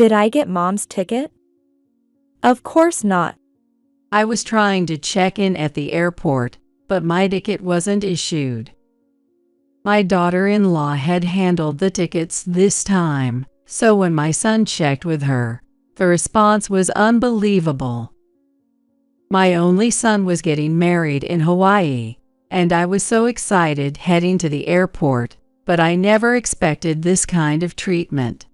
Did I get Mom's ticket? Of course not. I was trying to check in at the airport, but my ticket wasn't issued. My daughter-in-law had handled the tickets this time, so when my son checked with her, the response was unbelievable. My only son was getting married in Hawaii, and I was so excited heading to the airport, but I never expected this kind of treatment.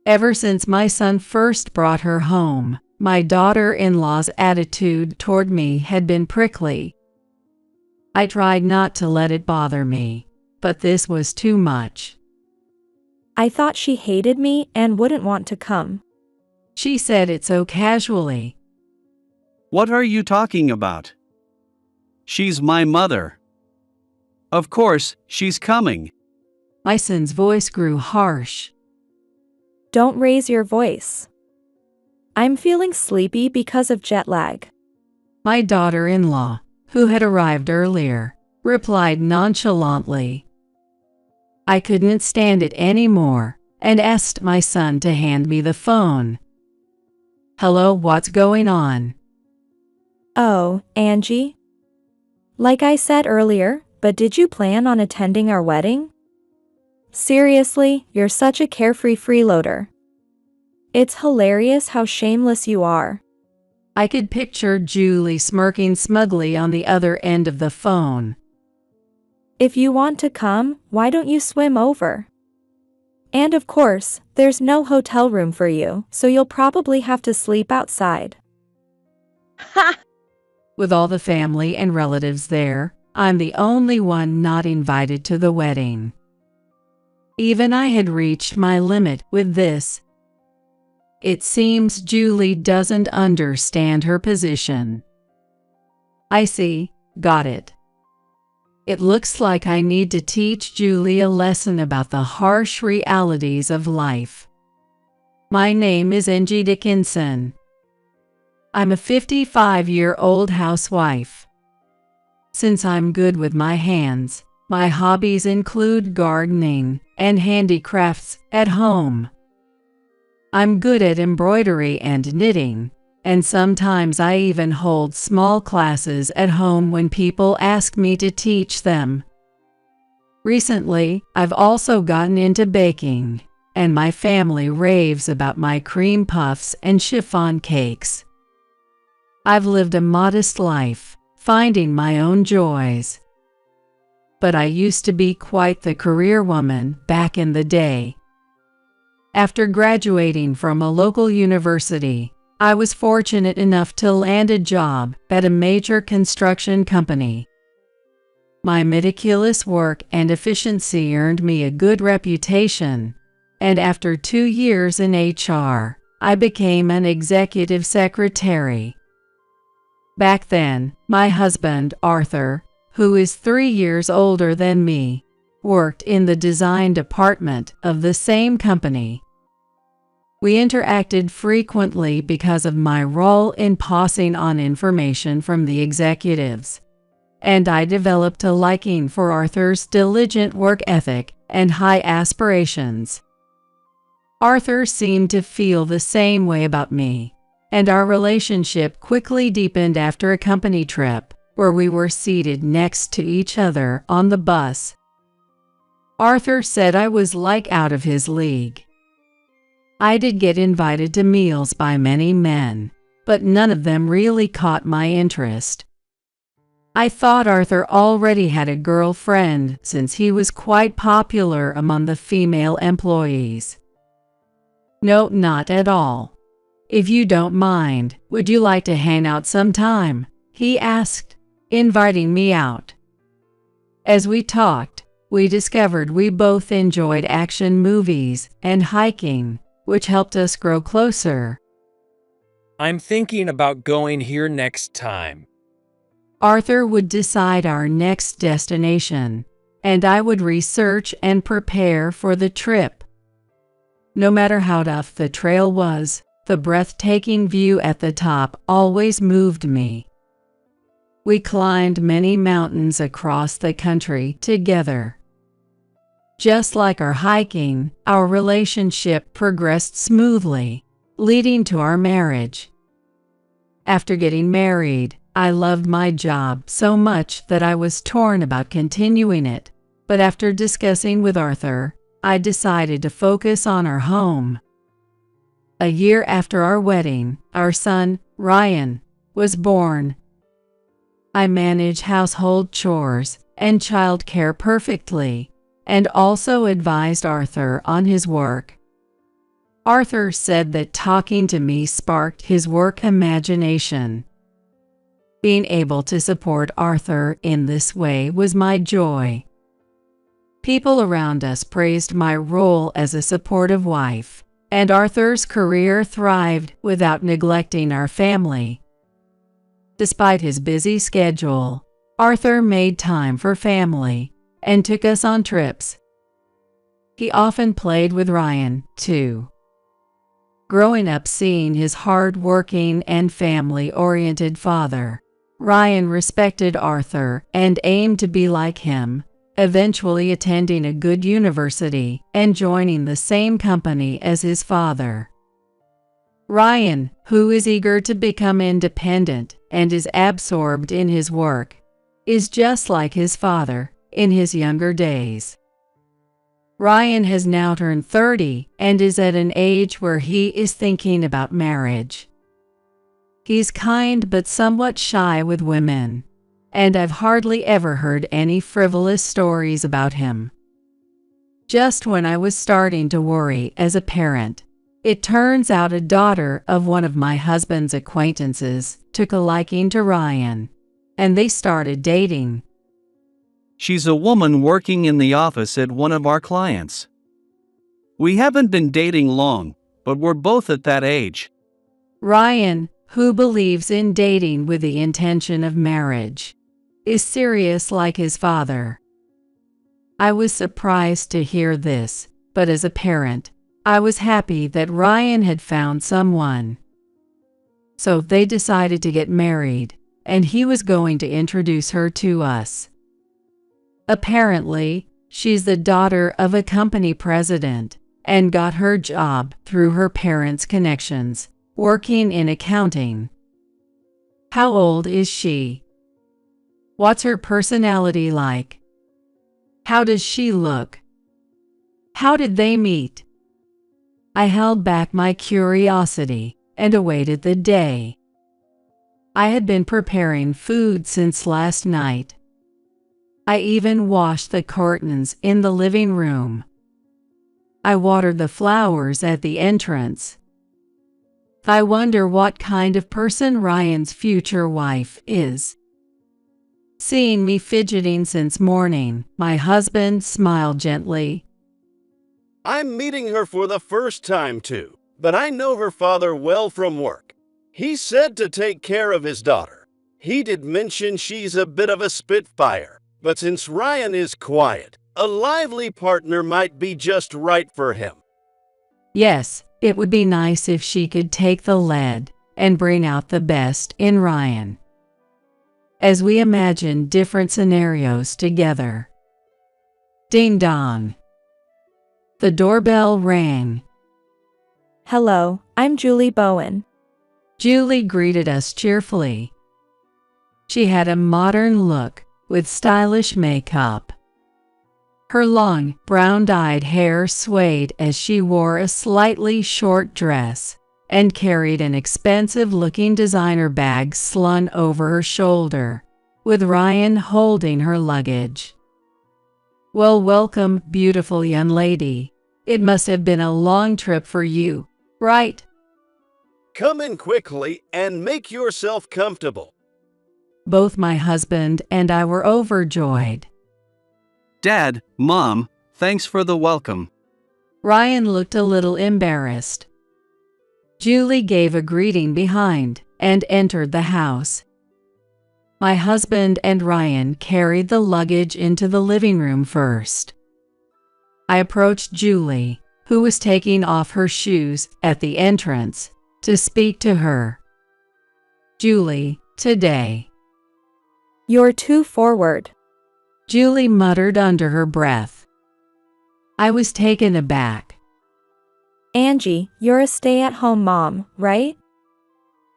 Ever since my son first brought her home, my daughter-in-law's attitude toward me had been prickly. I tried not to let it bother me, but this was too much. I thought she hated me and wouldn't want to come. She said it so casually. What are you talking about? She's my mother. Of course, she's coming. My son's voice grew harsh. Don't raise your voice. I'm feeling sleepy because of jet lag. My daughter-in-law, who had arrived earlier, replied nonchalantly. I couldn't stand it anymore and asked my son to hand me the phone. Hello, what's going on? Oh, Angie? Like I said earlier, but did you plan on attending our wedding? Seriously, you're such a carefree freeloader. It's hilarious how shameless you are. I could picture Julie smirking smugly on the other end of the phone. If you want to come, why don't you swim over? And of course, there's no hotel room for you, so you'll probably have to sleep outside. Ha! With all the family and relatives there, I'm the only one not invited to the wedding. Even I had reached my limit with this. It seems Julie doesn't understand her position. I see, got it. It looks like I need to teach Julie a lesson about the harsh realities of life. My name is Angie Dickinson. I'm a 55-year-old housewife. Since I'm good with my hands, my hobbies include gardening and handicrafts at home. I'm good at embroidery and knitting, and sometimes I even hold small classes at home when people ask me to teach them. Recently, I've also gotten into baking, and my family raves about my cream puffs and chiffon cakes. I've lived a modest life, finding my own joys. But I used to be quite the career woman back in the day. After graduating from a local university, I was fortunate enough to land a job at a major construction company. My meticulous work and efficiency earned me a good reputation, and after 2 years in HR, I became an executive secretary. Back then, my husband, Arthur, who is 3 years older than me, worked in the design department of the same company. We interacted frequently because of my role in passing on information from the executives, and I developed a liking for Arthur's diligent work ethic and high aspirations. Arthur seemed to feel the same way about me, and our relationship quickly deepened after a company trip where we were seated next to each other on the bus. Arthur said I was like out of his league. I did get invited to meals by many men, but none of them really caught my interest. I thought Arthur already had a girlfriend since he was quite popular among the female employees. No, not at all. If you don't mind, would you like to hang out sometime? He asked, inviting me out. As we talked, we discovered we both enjoyed action movies and hiking, which helped us grow closer. I'm thinking about going here next time. Arthur would decide our next destination, and I would research and prepare for the trip. No matter how tough the trail was, the breathtaking view at the top always moved me. We climbed many mountains across the country together. Just like our hiking, our relationship progressed smoothly, leading to our marriage. After getting married, I loved my job so much that I was torn about continuing it, but after discussing with Arthur, I decided to focus on our home. A year after our wedding, our son, Ryan, was born. I manage household chores and childcare perfectly, and also advised Arthur on his work. Arthur said that talking to me sparked his work imagination. Being able to support Arthur in this way was my joy. People around us praised my role as a supportive wife, and Arthur's career thrived without neglecting our family. Despite his busy schedule, Arthur made time for family and took us on trips. He often played with Ryan, too. Growing up seeing his hard-working and family-oriented father, Ryan respected Arthur and aimed to be like him, eventually attending a good university and joining the same company as his father. Ryan, who is eager to become independent and is absorbed in his work, is just like his father in his younger days. Ryan has now turned 30 and is at an age where he is thinking about marriage. He's kind but somewhat shy with women, and I've hardly ever heard any frivolous stories about him. Just when I was starting to worry as a parent, it turns out a daughter of one of my husband's acquaintances took a liking to Ryan, and they started dating. She's a woman working in the office at one of our clients. We haven't been dating long, but we're both at that age. Ryan, who believes in dating with the intention of marriage, is serious like his father. I was surprised to hear this, but as a parent, I was happy that Ryan had found someone. So they decided to get married, and he was going to introduce her to us. Apparently, she's the daughter of a company president and got her job through her parents' connections, working in accounting. How old is she? What's her personality like? How does she look? How did they meet? I held back my curiosity and awaited the day. I had been preparing food since last night. I even washed the curtains in the living room. I watered the flowers at the entrance. I wonder what kind of person Ryan's future wife is. Seeing me fidgeting since morning, my husband smiled gently. I'm meeting her for the first time too, but I know her father well from work. He said to take care of his daughter. He did mention she's a bit of a spitfire, but since Ryan is quiet, a lively partner might be just right for him. Yes, it would be nice if she could take the lead and bring out the best in Ryan. As we imagine different scenarios together. Ding dong. The doorbell rang. Hello, I'm Julie Bowen. Julie greeted us cheerfully. She had a modern look with stylish makeup. Her long, brown-dyed hair swayed as she wore a slightly short dress and carried an expensive-looking designer bag slung over her shoulder, with Ryan holding her luggage. Well, welcome, beautiful young lady. It must have been a long trip for you, right? Come in quickly and make yourself comfortable. Both my husband and I were overjoyed. Dad, Mom, thanks for the welcome. Ryan looked a little embarrassed. Julie gave a greeting behind and entered the house. My husband and Ryan carried the luggage into the living room first. I approached Julie, who was taking off her shoes at the entrance, to speak to her. Julie, today. You're too forward. Julie muttered under her breath. I was taken aback. Angie, you're a stay-at-home mom, right?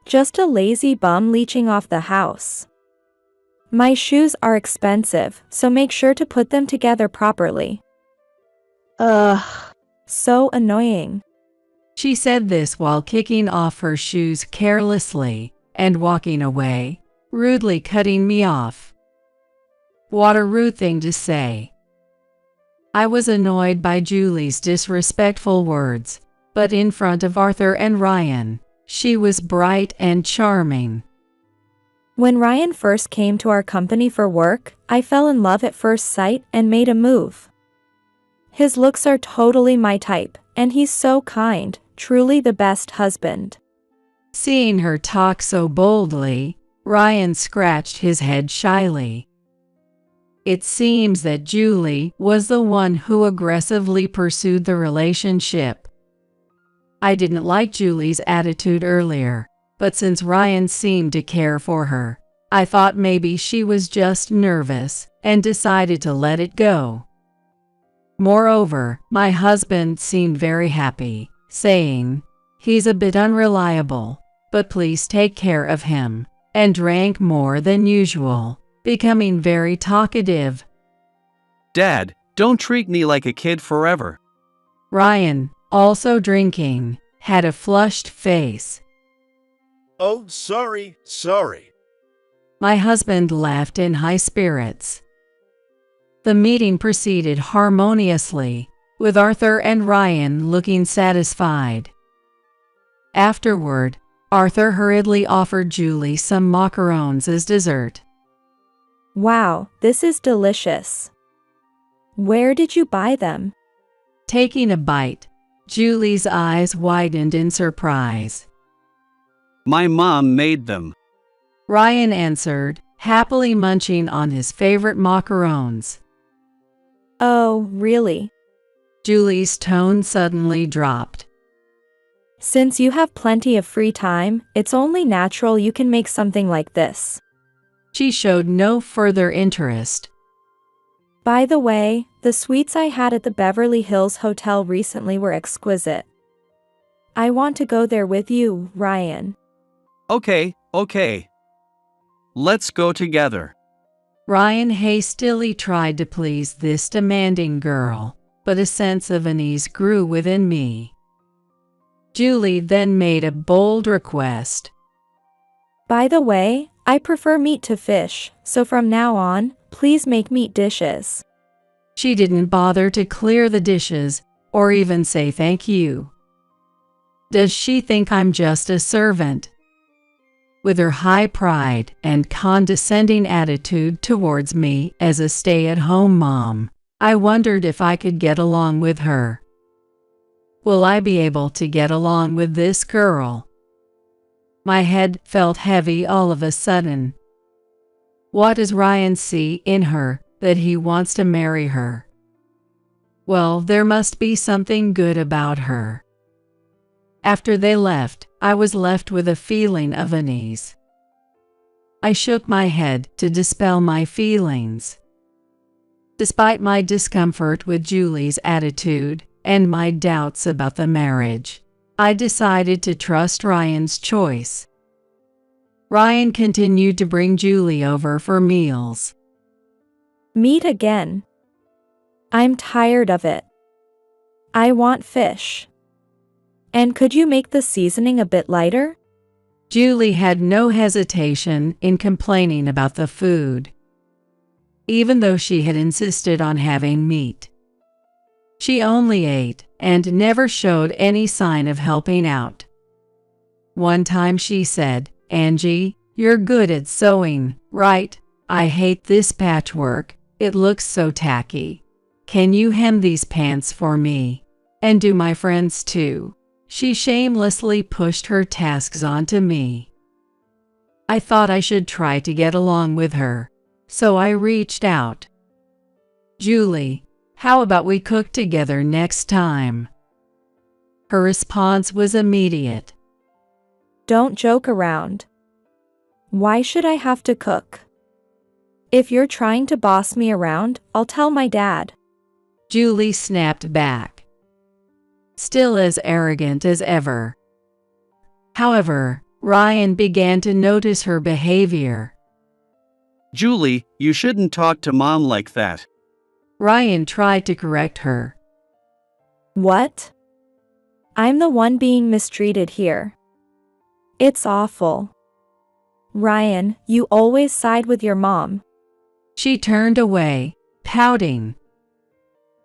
Just a lazy bum leeching off the house. My shoes are expensive, so make sure to put them together properly. Ugh. So annoying. She said this while kicking off her shoes carelessly and walking away, rudely cutting me off. What a rude thing to say. I was annoyed by Julie's disrespectful words, but in front of Arthur and Ryan, she was bright and charming. When Ryan first came to our company for work, I fell in love at first sight and made a move. His looks are totally my type, and he's so kind, truly the best husband. Seeing her talk so boldly, Ryan scratched his head shyly. It seems that Julie was the one who aggressively pursued the relationship. I didn't like Julie's attitude earlier, but since Ryan seemed to care for her, I thought maybe she was just nervous and decided to let it go. Moreover, my husband seemed very happy, saying, "He's a bit unreliable, but please take care of him," and drank more than usual, becoming very talkative. Dad, don't treat me like a kid forever. Ryan, also drinking, had a flushed face. Oh, sorry. My husband laughed in high spirits. The meeting proceeded harmoniously, with Arthur and Ryan looking satisfied. Afterward, Arthur hurriedly offered Julie some macarons as dessert. Wow, this is delicious. Where did you buy them? Taking a bite, Julie's eyes widened in surprise. My mom made them. Ryan answered, happily munching on his favorite macarons. Oh, really? Julie's tone suddenly dropped. Since you have plenty of free time, it's only natural you can make something like this. She showed no further interest. By the way, the sweets I had at the Beverly Hills Hotel recently were exquisite. I want to go there with you, Ryan. Okay. Let's go together. Ryan hastily tried to please this demanding girl, but a sense of unease grew within me. Julie then made a bold request. By the way, I prefer meat to fish, so from now on, please make meat dishes. She didn't bother to clear the dishes or even say thank you. Does she think I'm just a servant? With her high pride and condescending attitude towards me as a stay-at-home mom, I wondered if I could get along with her. Will I be able to get along with this girl? My head felt heavy all of a sudden. What does Ryan see in her that he wants to marry her? Well, there must be something good about her. After they left, I was left with a feeling of unease. I shook my head to dispel my feelings. Despite my discomfort with Julie's attitude and my doubts about the marriage, I decided to trust Ryan's choice. Ryan continued to bring Julie over for meals. Meat again. I'm tired of it. I want fish. And could you make the seasoning a bit lighter? Julie had no hesitation in complaining about the food, even though she had insisted on having meat. She only ate and never showed any sign of helping out. One time she said, "Angie, you're good at sewing, right? I hate this patchwork, it looks so tacky. Can you hem these pants for me? And do my friends too?" She shamelessly pushed her tasks onto me. I thought I should try to get along with her, so I reached out. "Julie, how about we cook together next time?" Her response was immediate. Don't joke around. Why should I have to cook? If you're trying to boss me around, I'll tell my dad. Julie snapped back, still as arrogant as ever. However, Ryan began to notice her behavior. Julie, you shouldn't talk to Mom like that. Ryan tried to correct her. What? I'm the one being mistreated here. It's awful. Ryan, you always side with your mom. She turned away, pouting.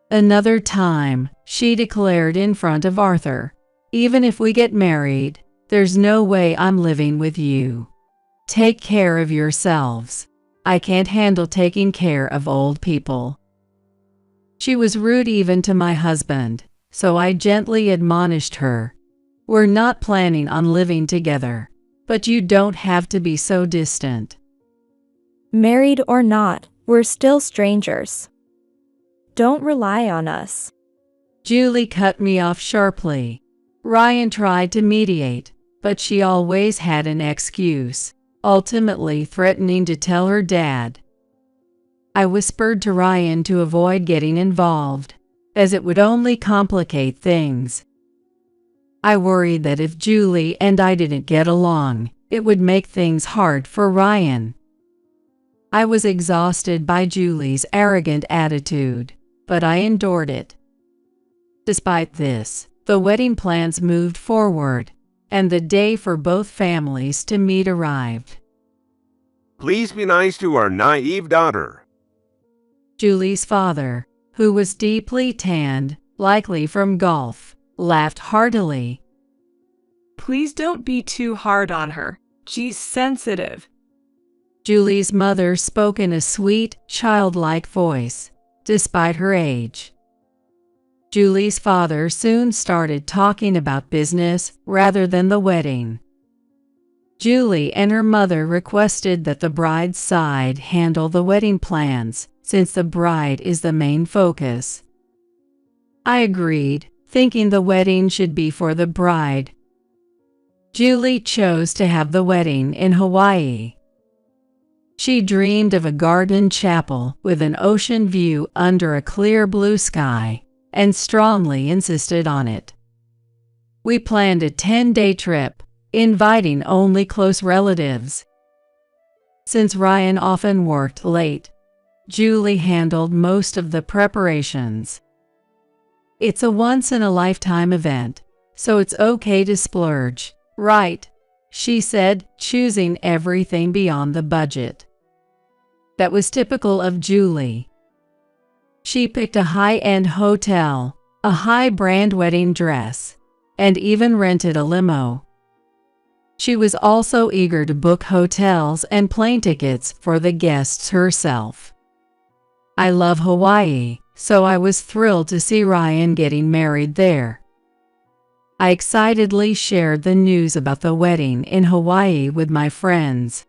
Another time, she declared in front of Arthur, "Even if we get married, there's no way I'm living with you. Take care of yourselves. I can't handle taking care of old people." She was rude even to my husband, so I gently admonished her. "We're not planning on living together, but you don't have to be so distant." Married or not, we're still strangers. Don't rely on us. Julie cut me off sharply. Ryan tried to mediate, but she always had an excuse, ultimately threatening to tell her dad. I whispered to Ryan to avoid getting involved, as it would only complicate things. I worried that if Julie and I didn't get along, it would make things hard for Ryan. I was exhausted by Julie's arrogant attitude, but I endured it. Despite this, the wedding plans moved forward, and the day for both families to meet arrived. Please be nice to our naive daughter. Julie's father, who was deeply tanned, likely from golf, laughed heartily. Please don't be too hard on her. She's sensitive. Julie's mother spoke in a sweet, childlike voice, despite her age. Julie's father soon started talking about business rather than the wedding. Julie and her mother requested that the bride's side handle the wedding plans, since the bride is the main focus. I agreed, thinking the wedding should be for the bride. Julie chose to have the wedding in Hawaii. She dreamed of a garden chapel with an ocean view under a clear blue sky, and strongly insisted on it. We planned a 10-day trip, inviting only close relatives. Since Ryan often worked late, Julie handled most of the preparations. It's a once-in-a-lifetime event, so it's okay to splurge, right? She said, choosing everything beyond the budget. That was typical of Julie. She picked a high-end hotel, a high-brand wedding dress, and even rented a limo. She was also eager to book hotels and plane tickets for the guests herself. I love Hawaii, so I was thrilled to see Ryan getting married there. I excitedly shared the news about the wedding in Hawaii with my friends.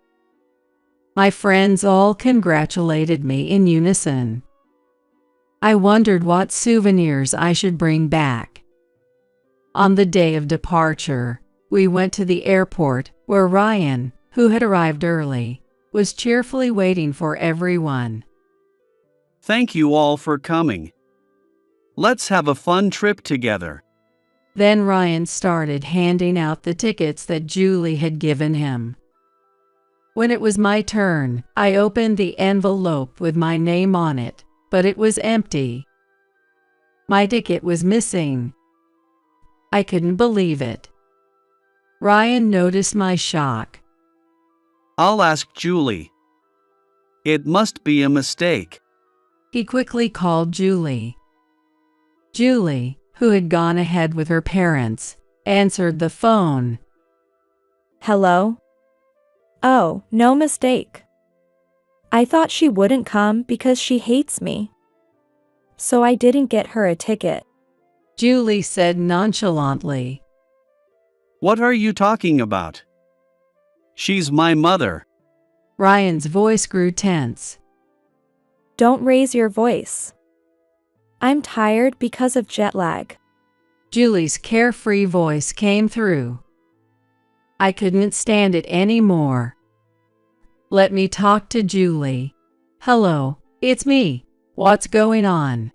My friends all congratulated me in unison. I wondered what souvenirs I should bring back. On the day of departure, we went to the airport where Ryan, who had arrived early, was cheerfully waiting for everyone. Thank you all for coming. Let's have a fun trip together. Then Ryan started handing out the tickets that Julie had given him. When it was my turn, I opened the envelope with my name on it, but it was empty. My ticket was missing. I couldn't believe it. Ryan noticed my shock. I'll ask Julie. It must be a mistake. He quickly called Julie. Julie, who had gone ahead with her parents, answered the phone. Hello? Oh, no mistake. I thought she wouldn't come because she hates me. So I didn't get her a ticket. Julie said nonchalantly. What are you talking about? She's my mother. Ryan's voice grew tense. Don't raise your voice. I'm tired because of jet lag. Julie's carefree voice came through. I couldn't stand it anymore. Let me talk to Julie. Hello, it's me. What's going on?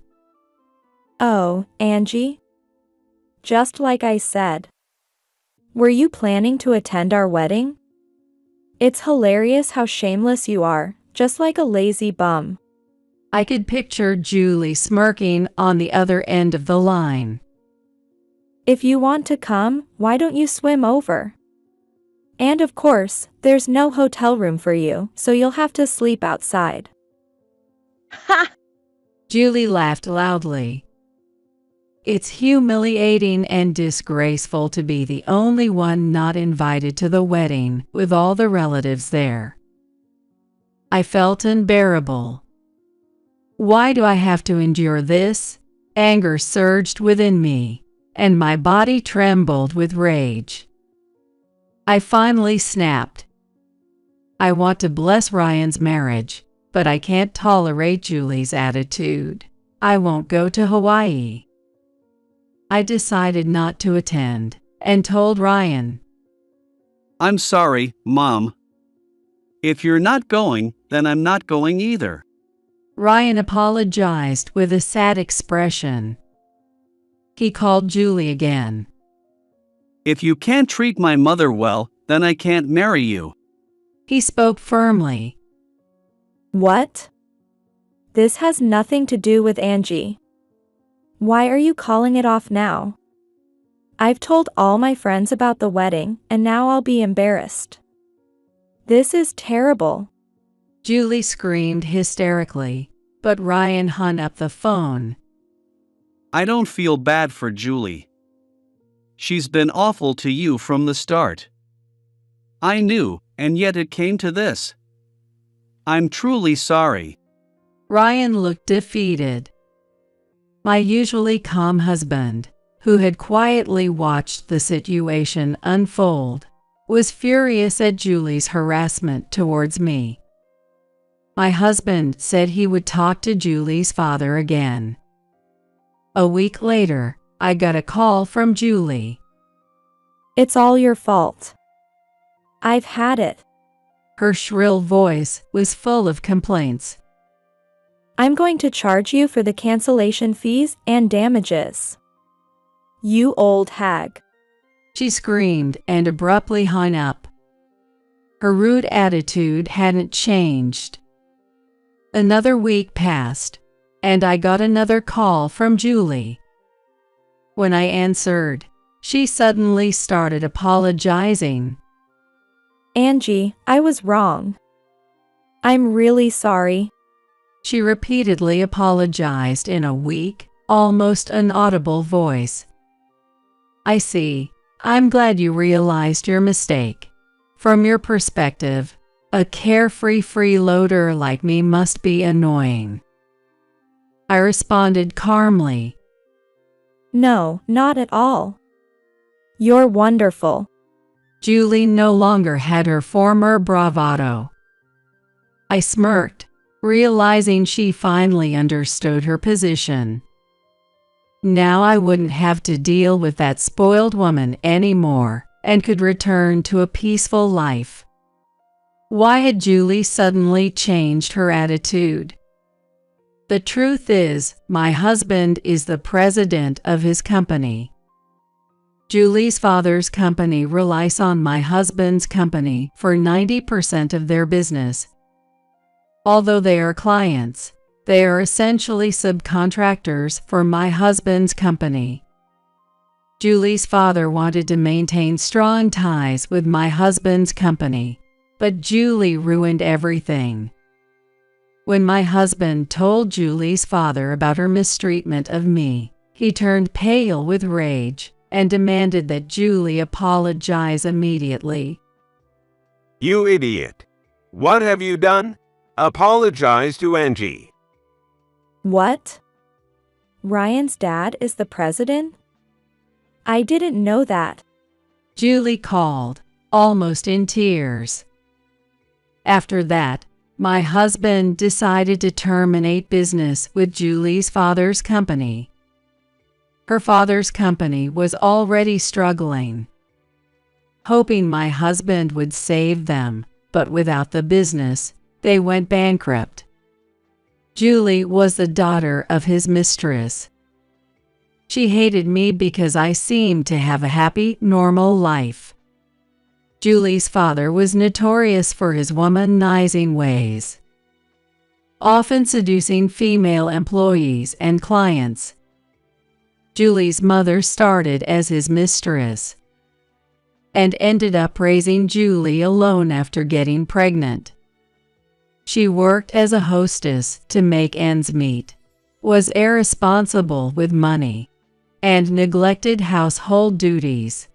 Oh, Angie? Just like I said. Were you planning to attend our wedding? It's hilarious how shameless you are, just like a lazy bum. I could picture Julie smirking on the other end of the line. If you want to come, why don't you swim over? And of course, there's no hotel room for you, so you'll have to sleep outside. Ha! Julie laughed loudly. It's humiliating and disgraceful to be the only one not invited to the wedding with all the relatives there. I felt unbearable. Why do I have to endure this? Anger surged within me, and my body trembled with rage. I finally snapped. I want to bless Ryan's marriage, but I can't tolerate Julie's attitude. I won't go to Hawaii. I decided not to attend and told Ryan. I'm sorry, Mom. If you're not going, then I'm not going either. Ryan apologized with a sad expression. He called Julie again. If you can't treat my mother well, then I can't marry you. He spoke firmly. What? This has nothing to do with Angie. Why are you calling it off now? I've told all my friends about the wedding, and now I'll be embarrassed. This is terrible. Julie screamed hysterically, but Ryan hung up the phone. I don't feel bad for Julie. She's been awful to you from the start. I knew, and yet it came to this. I'm truly sorry. Ryan looked defeated. My usually calm husband, who had quietly watched the situation unfold, was furious at Julie's harassment towards me. My husband said he would talk to Julie's father again. A week later, I got a call from Julie. It's all your fault. I've had it. Her shrill voice was full of complaints. I'm going to charge you for the cancellation fees and damages. You old hag. She screamed and abruptly hung up. Her rude attitude hadn't changed. Another week passed, and I got another call from Julie. When I answered, she suddenly started apologizing. Angie, I was wrong. I'm really sorry. She repeatedly apologized in a weak, almost inaudible voice. I see. I'm glad you realized your mistake. From your perspective, a carefree freeloader like me must be annoying. I responded calmly. No, not at all. You're wonderful. Julie no longer had her former bravado. I smirked, realizing she finally understood her position. Now I wouldn't have to deal with that spoiled woman anymore and could return to a peaceful life. Why had Julie suddenly changed her attitude? The truth is, my husband is the president of his company. Julie's father's company relies on my husband's company for 90% of their business. Although they are clients, they are essentially subcontractors for my husband's company. Julie's father wanted to maintain strong ties with my husband's company, but Julie ruined everything. When my husband told Julie's father about her mistreatment of me, he turned pale with rage and demanded that Julie apologize immediately. You idiot. What have you done? Apologize to Angie. What? Ryan's dad is the president? I didn't know that. Julie called, almost in tears. After that, my husband decided to terminate business with Julie's father's company. Her father's company was already struggling. Hoping my husband would save them, but without the business, they went bankrupt. Julie was the daughter of his mistress. She hated me because I seemed to have a happy, normal life. Julie's father was notorious for his womanizing ways, often seducing female employees and clients. Julie's mother started as his mistress and ended up raising Julie alone after getting pregnant. She worked as a hostess to make ends meet, was irresponsible with money, and neglected household duties.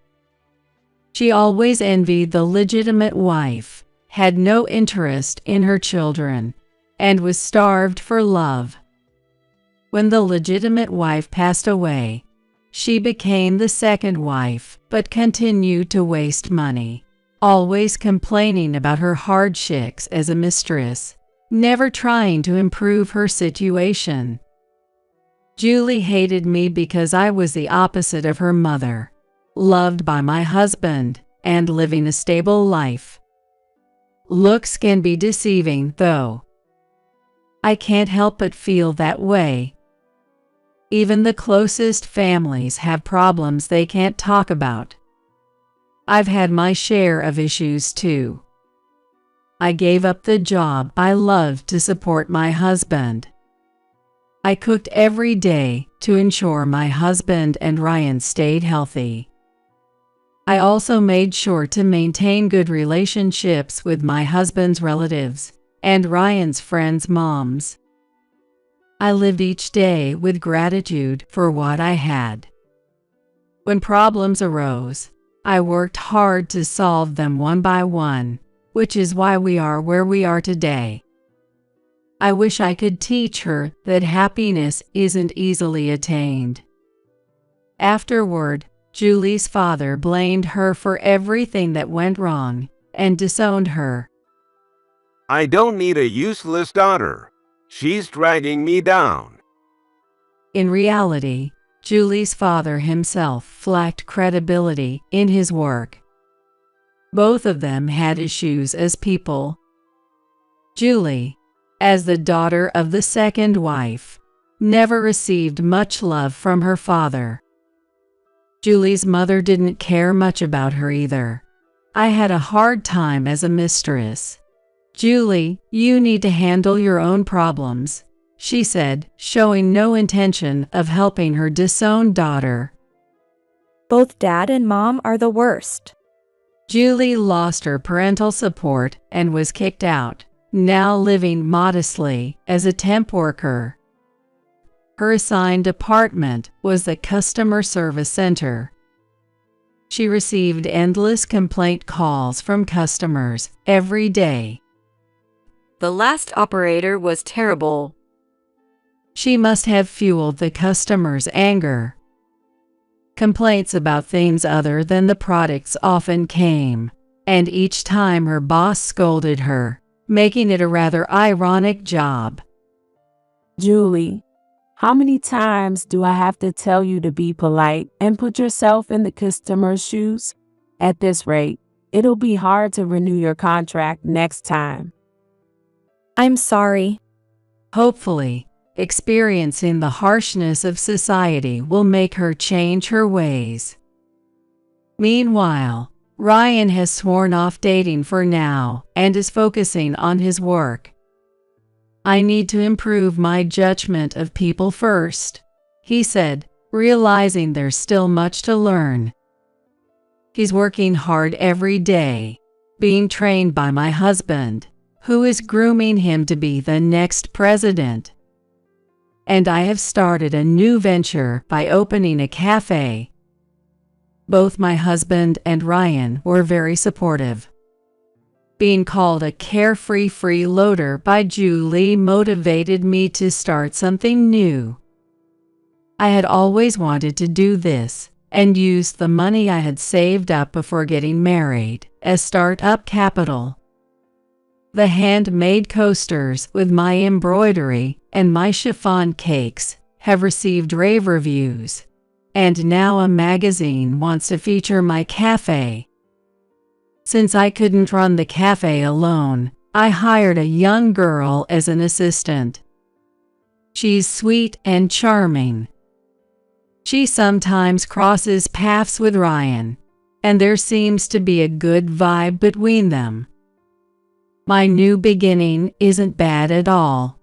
She always envied the legitimate wife, had no interest in her children, and was starved for love. When the legitimate wife passed away, she became the second wife, but continued to waste money, always complaining about her hardships as a mistress, never trying to improve her situation. Julie hated me because I was the opposite of her mother, loved by my husband, and living a stable life. Looks can be deceiving, though. I can't help but feel that way. Even the closest families have problems they can't talk about. I've had my share of issues too. I gave up the job I loved to support my husband. I cooked every day to ensure my husband and Ryan stayed healthy. I also made sure to maintain good relationships with my husband's relatives and Ryan's friends' moms. I lived each day with gratitude for what I had. When problems arose, I worked hard to solve them one by one, which is why we are where we are today. I wish I could teach her that happiness isn't easily attained. Afterward, Julie's father blamed her for everything that went wrong and disowned her. I don't need a useless daughter. She's dragging me down. In reality, Julie's father himself lacked credibility in his work. Both of them had issues as people. Julie, as the daughter of the second wife, never received much love from her father. Julie's mother didn't care much about her either. I had a hard time as a mistress. Julie, you need to handle your own problems, she said, showing no intention of helping her disowned daughter. Both dad and mom are the worst. Julie lost her parental support and was kicked out, now living modestly as a temp worker. Her assigned department was the customer service center. She received endless complaint calls from customers every day. The last operator was terrible. She must have fueled the customers' anger. Complaints about things other than the products often came, and each time her boss scolded her, making it a rather ironic job. Julie, how many times do I have to tell you to be polite and put yourself in the customer's shoes? At this rate, it'll be hard to renew your contract next time. I'm sorry. Hopefully, experiencing the harshness of society will make her change her ways. Meanwhile, Ryan has sworn off dating for now and is focusing on his work. I need to improve my judgment of people first, he said, realizing there's still much to learn. He's working hard every day, being trained by my husband, who is grooming him to be the next president. And I have started a new venture by opening a cafe. Both my husband and Ryan were very supportive. Being called a carefree freeloader by Julie motivated me to start something new. I had always wanted to do this and use the money I had saved up before getting married as startup capital. The handmade coasters with my embroidery and my chiffon cakes have received rave reviews, and now a magazine wants to feature my cafe. Since I couldn't run the cafe alone, I hired a young girl as an assistant. She's sweet and charming. She sometimes crosses paths with Ryan, and there seems to be a good vibe between them. My new beginning isn't bad at all.